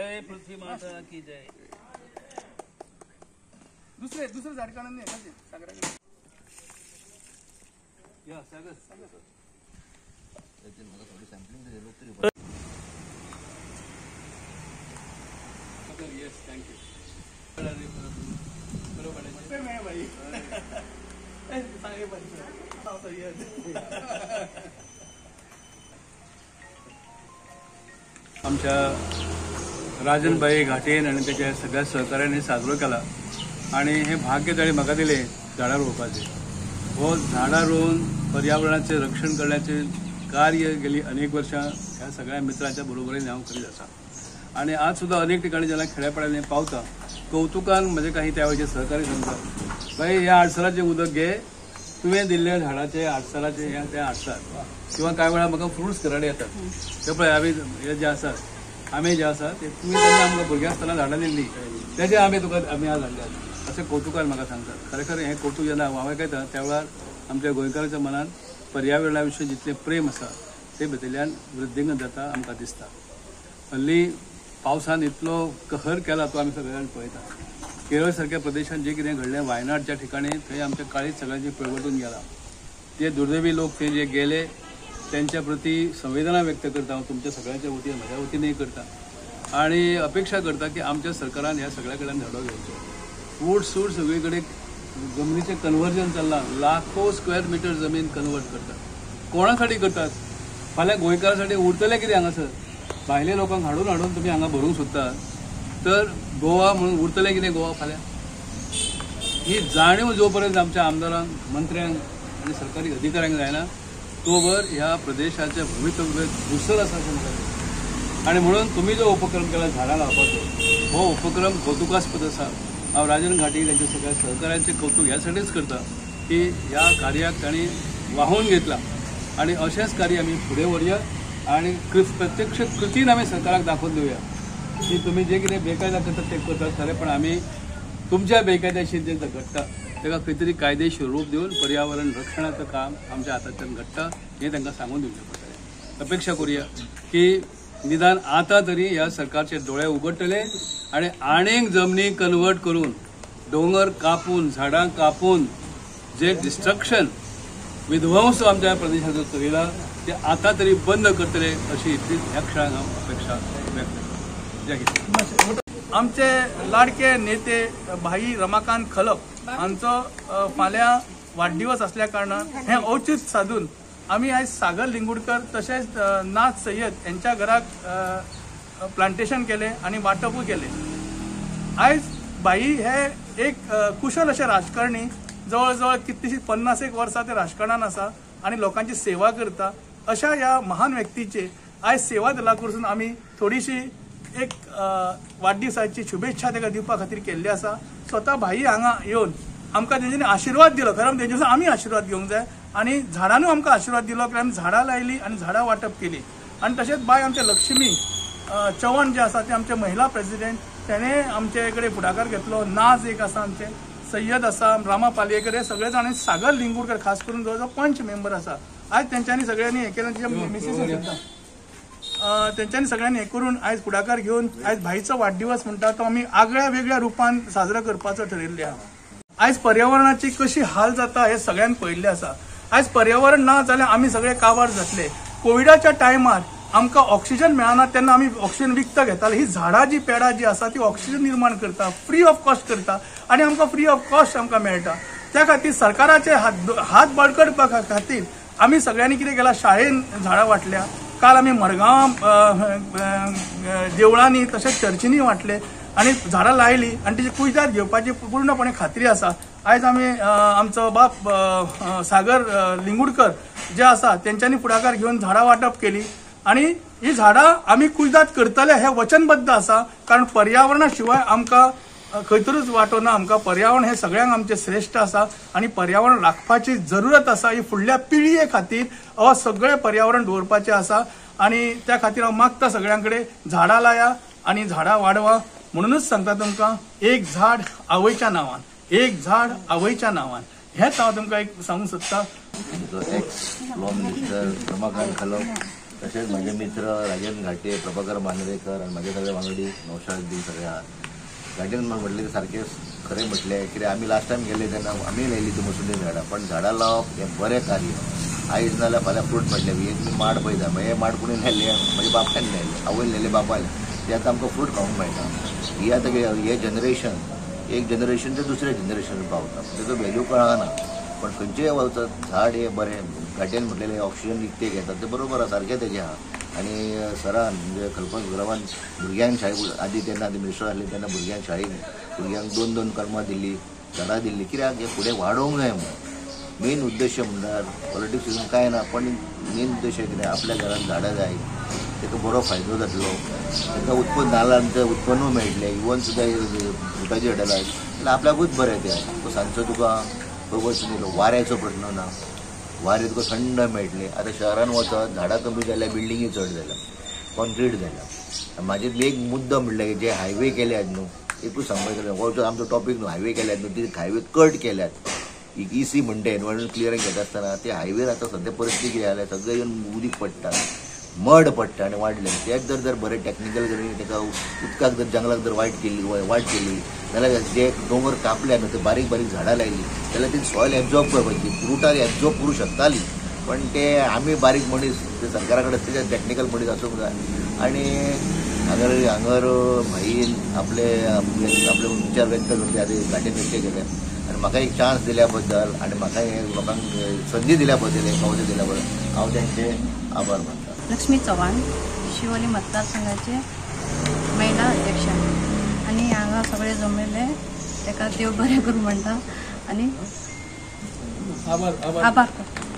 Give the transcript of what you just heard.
जय पृथ्वी माता की जय। दुसरे झाड काढून नाही का सागराकडे या सागर याची मला थोडी सॅम्पलिंग दिली लोक तरी येस थँक्यू बरोबर आहे भाई आमच्या राजनभाई घाटेन आणि त्याच्या सगळ्या सहकार्याने साजरो केला आणि हे भाग्य ताणी म्हाका दिले झाडां रोवपाचे। हो झाडां रोवन पर्यावरणाचे रक्षण करण्याचे कार्य गेली अनेक वर्षां ह्या सगळ्या मित्रांच्या बरोबरीने हांव करीत आसा आणि आज सुद्धा अनेक ठिकाणी ज्याला खेड्यापाड्याने पावता कौतुकान म्हणजे काही त्यावेळेचे सहकारी सांगतात भाई ह्या आडसराचे उदक घे तुवें दिल्ल्या झाडाचे आडसराचे ह्या त्या आडसार किंवा काय वेळा म्हाका फ्रुट्स घराडे येतात ते पळय आमी हे जे आसात आंबे जे आसा ते तुमी तेन्ना आमकां भुरग्यां आसतना झाडां दिल्ली तेजे आंबे तुका आमी आज हाडल्यात अशें कौतुकान म्हाका सांगतात। खरेखर हें कौतुक जेन्ना हांव आयकता त्या वेळार आमच्या गोंयकाराच्या मनात पर्यावरणा विशीं जितलें प्रेम आसा ते भितरल्यान वृद्धींगत जाता आमकां दिसता। हल्ली पावसान इतलो कहर केला तो आमी सगळे जाण पळयता। केरळ सारख्या प्रदेशात जे कितें घडलें वायनाडच्या ठिकाणी थंय आमच्या काळीज सगळ्यांची पिळवटून गेला। ते दुर्दैवी लोक थंय जे गेले त्यांच्या प्रती संवेदना व्यक्त करता हांव तुमच्या सगळ्यांच्या वतीन म्हज्या वतीनय करता आणि अपेक्षा करता की आमच्या सरकारान ह्या सगळ्या कडल्यान धडो घेवचो। उट सूट सगळे कडेन जमनीचें कन्वर्जन चल्लां लाखो स्क्वेअर मिटर जमीन कन्वर्ट करतात। कोणा साठी करतात? फाल्यां गोंयकारांसाठी उरतलें कितें हांगासर? भायले लोकांक हाडून हाडून तुमी हांगा भरूंक सोदतात तर गोवा म्हणून उरतलें कितें गोवा फाल्यां? ही जाणीव जो पर्यंत आमच्या आमदारांक मंत्र्यांक आनी सरकारी अधिकाऱ्यांक जायना तोवर ह्या प्रदेशाच्या भवितव्य धुसर आसा अशें म्हाका दिसता। आनी म्हणून तुमी जो उपक्रम केला झाडां लावपाचो हो उपक्रम कौतुकास्पद आसा। हांव राजन घाटी त्यांच्या सगळ्या सहकाऱ्यांचे कौतुक ह्यासाठीच करता की ह्या कार्याक तांणी वाहून घेतला आणि अशेंच कार्य आमी फुडें व्हरया आणि प्रत्यक्ष कृतीन आमी सरकाराक दाखोवन दिवया की तुमी जे कितें बेकायदा करतात ते करतात खरें पण आमी तुमच्या बेकायदेशीर जे घडटा ताका खंय तरी कायदेशीर रूप दिवन पर्यावरण रक्षणाचं काम आमच्या हातांतल्यान घडटा हें तांकां सांगून दिवचें पडटलें। अपेक्षा करूया की निदान आता तरी ह्या सरकारचे डोळे उगडटले आणि आनीक जमनी कन्वर्ट करून डोंगर कापून झाडां कापून जे डिस्ट्रक्शन विध्वंस आमच्या प्रदेशाचो चलिला ते आता तरी बंद करतले अशी ह्या क्षणाक हांव अपेक्षा व्यक्त करता। जय हिंद। आमचे लाडके नेते भाई रमाकांत खलप हांचो फाल्यां वाडदिवस असल्या कारणान हें औचित्य साधून आमी आयज सागर लिंगूडकर तशेंच नाथ सय्यद यांच्या घराक प्लांटेशन केले आणि वाटपूय केले। आयज भाई हे एक कुशल अशे राजकारणी जवळ जवळ कितलीशीं 50 वर्सां ते राजकारणान आसा आणि लोकांची सेवा करता। अशा ह्या महान व्यक्तीचे आयज सेवा दला कडसून आमी थोडीशी एक वाडदिवसाची शुभेच्छा ताका दिवपा खातीर केल्ली आसा। स्वता भाई हांगा येवन आमकां तेंच्यांनी आशिर्वाद दिलो खरें तेंच्यासून आमी आशिर्वाद घेवंक जाय आणि झाडांनूय आमकां आशिर्वाद दिलो की आमी झाडां लायली आणि झाडां वाटप केली। आणि तशेंच बाय आमचे लक्ष्मी चव्हाण जे आसा ते आमचे महिला प्रेसिडेंट तेणे आमचे कडेन फुडाकार घेतलो। नाज एक आसा आमचे सय्यद आसा रामा पालयेकर हे सगळे जाण सागर लिंगूडकर खास करून जवळ जवळ 5 मेंबर आसा। आयज तेंच्यांनी सगळ्यांनी हे केलें तिच्या मिसेस सुद्दां तेंच्यांनी सगळ्यांनी हे करून आयज फुडाकार घेवन आयज भाईचो वाडदिवस म्हणटा तो आमी आगळ्या वेगळ्या रुपान साजरो करपाचो ठरयल्ले आहा। आयज पर्यावरणाची कशी हाल जाता हे सगळ्यांक पळयल्ले आसा। आयज पर्यावरण ना जाल्यार आमी सगळे काबार जातले। कोविडाच्या टायमार आमकां ऑक्सिजन मेळना तेन्ना आमी ऑक्सिजन विकत घेताले। ही झाडां जी पेडां जी आसा ती ऑक्सिजन निर्माण करता फ्री ऑफ कॉस्ट करता आणि आमकां फ्री ऑफ कॉस्ट आमकां मेळटा। त्या खातीर सरकाराचे हात बळकट खातीर आमी सगळ्यांनी कितें केलां शाळेन झाडां वाटल्या। काल आमी मडगांव देवळांनी तशेंच चर्चींनी वाटले आणि झाडां लायली आणि तिची कुयदाद घेवपाची पूर्णपणे खात्री आसा। आयज आमी आमचो बाप सागर लिंगूडकर जे आसा तेंच्यांनी फुडाकार घेवन झाडां वाटप केली आणि ही झाडां आमी कुयदाद करतले हे वचनबद्ध आसा। कारण पर्यावरणा शिवाय आमकां खंयतरूच वाटो ना। आमकां पर्यावरण हे सगळ्यांक आमचे श्रेष्ठ आसा आणि पर्यावरण राखपाची जरूरत आसा। ही फुडल्या पिळये खातीर हो सगळे पर्यावरण दवरपाचें आसा आणि त्या खातीर हांव मागता सगळ्यां कडेन झाडां लाया आणि झाडां वाडवा। म्हणूनच सांगता तुमकां एक झाड आवयच्या नांवान एक झाड आवयच्या नांवान हेच हांव तुमकां एक सांगूंक सोदतां। X law minister Ramakant Khalap तसेच माझे मित्र राजन घाटे, प्रभाकर मांजरेकर आणि माझे सगळे वांगडी नौशाद सगळे आहात. घाटेन म्हटले की सारखे खरे म्हटले की आम्ही लास्ट टाइम गेले तेन्ना आम्ही लायली ती मसुंदी झाडां, पण झाडां लावप हें बरें कार्य. आयज नाल्यार फाल्यां फ्रूट म्हटलें एक मी माड पळयता, हे माड कोणी नेले म्हज्या बापायन नेले, आवयन नेले बापायन, ते आतां आमकां फ्रूट खावंक मेळटा. ही आतां हे जनरेशन एक जनरेशन ते दुसऱ्या जनरेशन पावता, तेजो व्हॅल्यू कळना. पण खंयचेय वचत झाड हे बरें. घाटेन म्हटलेलें ऑक्सिजन इतके घेतात ते बरोबर आसा, सारकें तेजें आहा. आणि सरान म्हणजे खलपत गुरवान भुरग्यांक शाळेक आदी तेन्ना मिनिस्टर आसले तेन्ना भुरग्यांक शाळेक भुरग्यांक 2-2 कर्मां दिल्ली, झाडां दिल्ली. कित्याक हे फुडें वाडोवंक जाय म्हणून. मेन उद्देश म्हणल्यार पॉलिटिक्स हितून कांय ना, पण मेन उद्देश कितें आपल्या घरांत झाडां जाय, ताका बरो फायदो जातलो, ताका उत्पन्न नाल्लांचें उत्पन्न मेळटलें. इवन सुद्दां फ्रुटाची झाडां लायत जाल्यार आपल्याकूच बरें तें. सांजचो तुका खंय वचून वाऱ्याचो प्रश्न ना, वारें तुका थंड मेळटलें. आतां शहरान वचत झाडां कमी जाल्यार बिल्डिंगी चड जाल्या, कॉन्क्रीट जाल्या. म्हाजे एक मुद्दो म्हणल्यार की जे हायवे केल्यात न्हू, एकूच सांगपाक हो आमचो टॉपीक न्हू, हायवे केल्यात न्हू, ती हायवे कट केल्यात. EC म्हणटा एनवायरमेंट क्लियरिंग घेता आसतना ते हायवेर आतां सद्या परिस्थिती कितें जाल्यार सगळें येवन उदीक पडटा, मड पडटा आनी वाडलें. तेच जर बरें टॅक्निकल करून ताका उदकाक जर जंगलाक जर वाट केली जाल्यार जे दोंगर कापल्या न्हू, ते बारीक बारीक झाडां लायली जाल्यार ती सॉयल एब्जॉर्ब करपाची, रुटार एब्जॉर्ब करूं शकताली. पण ते आमी बारीक मनीस ते सरकारा कडेन तेजे टॅक्निकल मनीस आसूंक जाय. आनी हांगर भाईन आपले विचार व्यक्त करते आतां घाटेन व्यक्त केले आनी म्हाका एक चान्स दिल्या बद्दल आनी म्हाका हे लोकांक संदी दिल्या बद्दल, एक फावटी दिल्या बद्दल हांव तेंचे आभार मानता. लक्ष्मी चव्हाण, शिवोली मतदारसंघाचे महिला अध्यक्ष आणि हांगा सगळे जमलेले ताका देव बरें करूं म्हणटा आनी आभार करता.